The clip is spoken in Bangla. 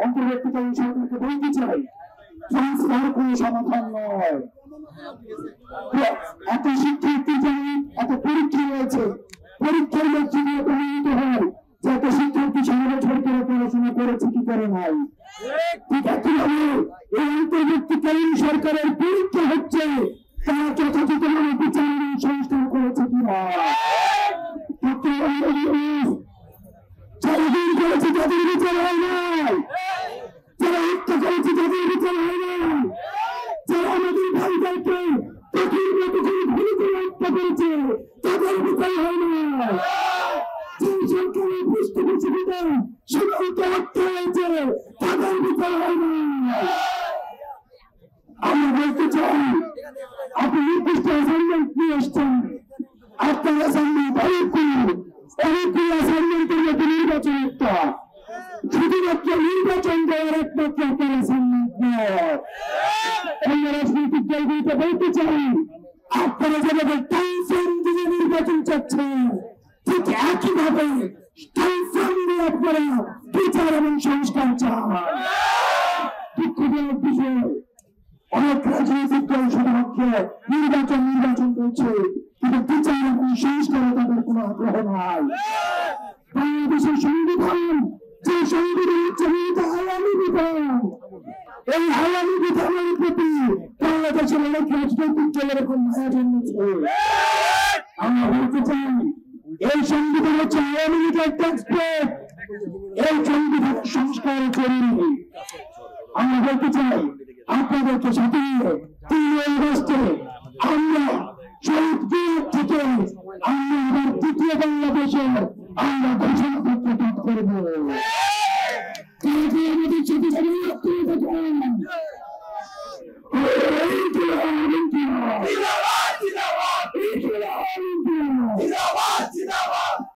অন্তর্বর্তীকালীন সরকারকে বলতে চাই, ট্রান্সফার কোনো সমাধান নয়। এত শিক্ষার্থী জানি, এত পরীক্ষা রয়েছে, পরীক্ষার লক্ষ্যে নিয়ে প্রমাণিত হয় যে এত শিক্ষার্থী 6 বছর ধরে পড়াশোনা করেছে কি করে নাই। ঠিক একইভাবে এই অন্তর্বর্তীকালীন সরকারের পরীক্ষা হচ্ছে তারা যথাযথভাবে বিচার এবং সংস্কার করেছে কিনা। যারা দিন করেছে তাদের বিচার হয় নাই, যারা হত্যা করেছে তাদের বিচার হয় নাই, যারা আমাদের ভাইদেরকে প্রতির মতো করে গুলি করে হত্যা করেছে তাদের বিচার হয় না। যে সরকারের পৃষ্ঠপোষকতা সীমান্ত হত্যা হয়েছে তাদের বিচার হয় না। আমরা বলতে চাই, আপনি নির্দিষ্ট অ্যাসাইনমেন্ট নিয়ে এসছেন, আপনার অ্যাসাইনমেন্ট অনেকগুলো অ্যাসাইনমেন্টের মধ্যে নির্বাচন একটা, শুধুমাত্র নির্বাচন দেওয়ার একমাত্র আপনার অ্যাসাইনমেন্ট নয়। অন্য রাজনৈতিক দলগুলিকে বলতে চাই, আপনারা যেভাবে টাইমফ্রেম দিয়ে নির্বাচন চাচ্ছেন, ঠিক একইভাবে টাইমফ্রেম দিয়ে আপনারা বিচার এবং সংস্কার চান। দুঃখজনক বিষয়, অনেক রাজনৈতিক দল শুধুমাত্র নির্বাচন করছে, কিন্তু বিচার এবং সংস্কারে তাদের কোন আগ্রহ নাই। বাংলাদেশের সংবিধান, যে সংবিধান হচ্ছে আওয়ামী বিধান, এই আওয়ামী বিধানের প্রতি বাংলাদেশের অনেক রাজনৈতিক দলের এখন মায়া জন্মেছে। আমরা বলতে চাই, এই সংবিধান হচ্ছে আওয়ামী লীগের টেক্সটবুক, এই সংবিধান সংস্কার জরুরি। আমরা বলতে চাই, আপনাদেরকে সাথে নিয়ে 3 আগস্টে আমরা শহীদ মিনার থেকে আমরা এবার দ্বিতীয় বাংলাদেশে আমরা ঘোষণাপত্র পাঠ করব। আমাদের সাথে সাথে